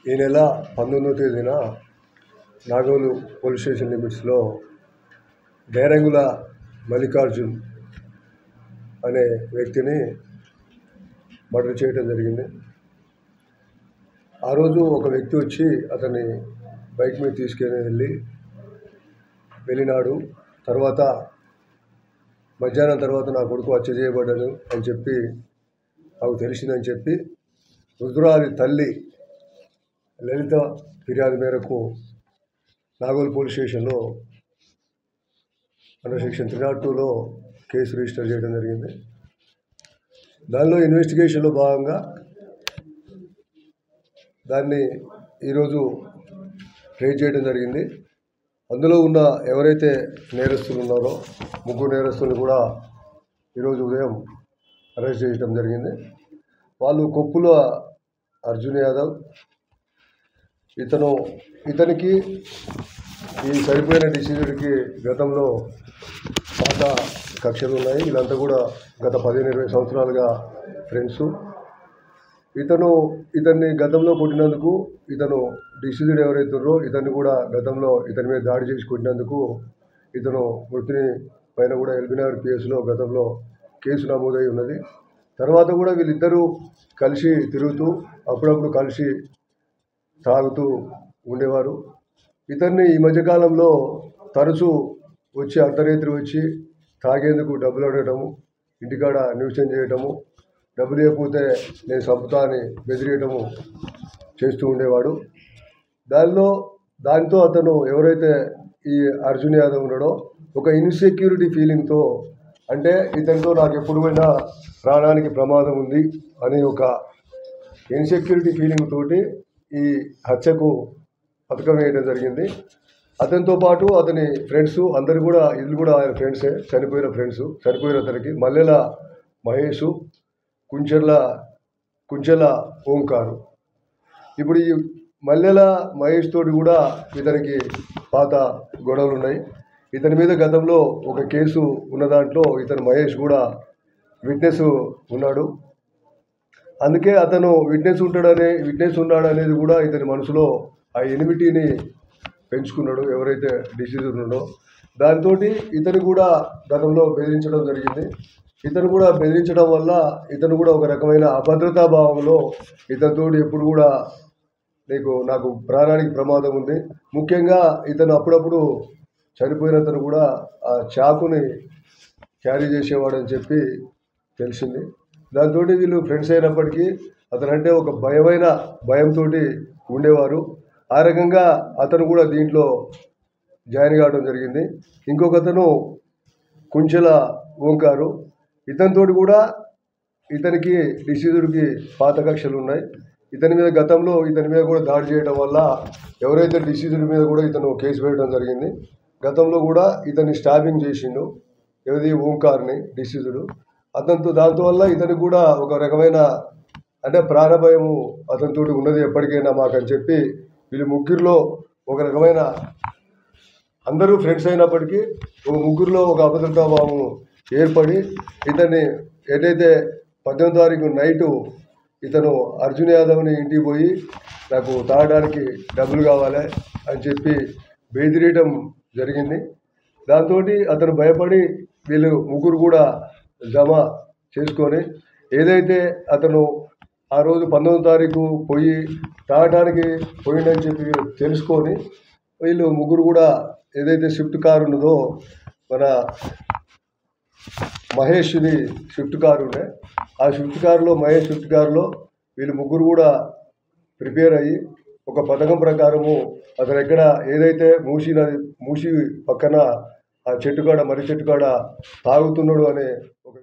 ఈ నెల 19వ తేదీన నాగోలు పోలీస్ స్టేషన్ లిమిట్స్లో బేరంగుల మల్లికార్జున్ అనే వ్యక్తిని మర్డర్ చేయడం జరిగింది. ఆ రోజు ఒక వ్యక్తి వచ్చి అతన్ని బైక్ మీద తీసుకెళ్ళి వెళ్ళినాడు. తర్వాత మధ్యాహ్నం తర్వాత నా కొడుకు హత్య చేయబడ్డాడు అని చెప్పి నాకు తెలిసిందని చెప్పి రుద్రాది తల్లి లలిత ఫిర్యాదు మేరకు నాగోల్ పోలీస్ స్టేషన్లో అండర్ సెక్షన్ 302లో కేసు రిజిస్టర్ చేయడం జరిగింది. దానిలో ఇన్వెస్టిగేషన్లో భాగంగా దాన్ని ఈరోజు ట్రేస్ చేయడం జరిగింది. అందులో ఉన్న ఎవరైతే నేరస్తులు ఉన్నారో 3 నేరస్తులు కూడా ఈరోజు ఉదయం అరెస్ట్ చేయడం జరిగింది. వాళ్ళు కొప్పుల అర్జున్ యాదవ్, ఇతనికి ఈ చనిపోయిన డిసీజుడికి గతంలో పాత కక్షలు ఉన్నాయి. వీళ్ళంతా కూడా గత 15-20 సంవత్సరాలుగా ఫ్రెండ్స్. ఇతన్ని గతంలో కొట్టినందుకు ఇతను డిసీజుడు ఎవరైతున్నారో ఇతన్ని కూడా గతంలో ఇతని మీద దాడి చేసి కొట్టినందుకు ఇతను మృతిని పైన కూడా ఎల్బీనగర్ పిఎస్లో గతంలో కేసు నమోదై ఉన్నది. తర్వాత కూడా వీళ్ళిద్దరూ కలిసి తిరుగుతూ అప్పుడప్పుడు కలిసి తాగుతూ ఉండేవారు. ఇతన్ని ఈ మధ్యకాలంలో తరచూ వచ్చి అర్ధరాత్రి వచ్చి తాగేందుకు డబ్బులు అడగటము, ఇంటికాడ న్యూసెన్స్ చేయటము, డబ్బులు ఇవ్వకపోతే నేను చంపుతా అని బెదిరియటము చేస్తూ ఉండేవాడు. దాంతో అతను ఎవరైతే ఈ అర్జున్ యాదవ్ ఉన్నాడో ఒక ఇన్సెక్యూరిటీ ఫీలింగ్తో, అంటే ఇతనితో నాకు ఎప్పుడు పోయినా ప్రాణానికి ప్రమాదం ఉంది అనే ఒక ఇన్సెక్యూరిటీ ఫీలింగ్ తోటి ఈ హత్యకు పథకం వేయడం జరిగింది. అతనితో పాటు అతని ఫ్రెండ్స్ అందరు కూడా వీళ్ళు కూడా ఆయన ఫ్రెండ్సే, చనిపోయిన అతనికి మల్లెల మహేష్, కుంచెల ఓంకారు. ఇప్పుడు ఈ మల్లెల మహేష్ తోటి కూడా ఇతనికి పాత గొడవలు ఉన్నాయి. ఇతని మీద గతంలో ఒక కేసు ఉన్న దాంట్లో ఇతను మహేష్ కూడా విట్నెస్ ఉన్నాడు. అందుకే అతను విట్నెస్ ఉన్నాడు అనేది కూడా ఇతని మనసులో ఆ ఎనిమిటీని పెంచుకున్నాడు ఎవరైతే డిసీజ్ ఉన్నాడో. దాంతో ఇతను కూడా గతంలో బెదిరించడం జరిగింది. ఇతను కూడా బెదిరించడం వల్ల ఇతను కూడా ఒక రకమైన అభద్రతా భావంలో ఇతనితో ఎప్పుడు కూడా నాకు ప్రాణానికి ప్రమాదం ఉంది. ముఖ్యంగా ఇతను అప్పుడప్పుడు చనిపోయిన అతను కూడా ఆ చాకుని క్యారీ చేసేవాడని చెప్పి తెలిసింది. దాంతో వీళ్ళు ఫ్రెండ్స్ అయినప్పటికీ అతనంటే ఒక భయంతో ఉండేవారు. ఆ రకంగా అతను కూడా దీంట్లో జాయిన్ కావడం జరిగింది. ఇంకొకతను కుంచెల ఓంకారు, ఇతనితో కూడా ఇతనికి డిసీజుడికి పాత కక్షలు ఉన్నాయి. ఇతని మీద కూడా దాడి చేయడం వల్ల ఎవరైతే డిసీజుడి మీద కూడా ఇతను కేసు పెట్టడం జరిగింది. గతంలో కూడా ఇతన్ని స్టాబింగ్ చేసిండు ఎవరి ఓంకార్ని డిసీజుడు. దాంతో వల్ల ఇతనికి కూడా ఒక రకమైన అంటే ప్రాణభయము అతనితో ఉన్నది ఎప్పటికైనా మాకని చెప్పి వీళ్ళు ముగ్గురులో ఒక రకమైన అందరూ ఫ్రెండ్స్ అయినప్పటికీ ఒక ముగ్గురులో ఒక అభద్రతాభావం ఏర్పడి ఇతన్ని ఏదైతే 18వ తారీఖు నైటు ఇతను అర్జున్ యాదవ్ని ఇంటికి పోయి నాకు తాగడానికి డబ్బులు కావాలి అని చెప్పి బెదిరియటం జరిగింది. దాంతో అతను భయపడి వీళ్ళు ముగ్గురు కూడా జమ చేసుకొని ఏదైతే అతను ఆ రోజు 19వ తారీఖు పోయి తాగడానికి పోయిందని చెప్పి తెలుసుకొని వీళ్ళు ముగ్గురు కూడా ఏదైతే స్విఫ్ట్ కారు ఉన్నదో మన మహేష్ది స్విఫ్ట్ కారు ఉండే, ఆ స్విఫ్ట్ కారులో వీళ్ళు ముగ్గురు కూడా ప్రిపేర్ అయ్యి ఒక పథకం ప్రకారము అతను ఎక్కడ ఏదైతే మూసి పక్కన ఆ మర్రి చెట్టు కాడ తాగుతున్నాడు అనే ఒక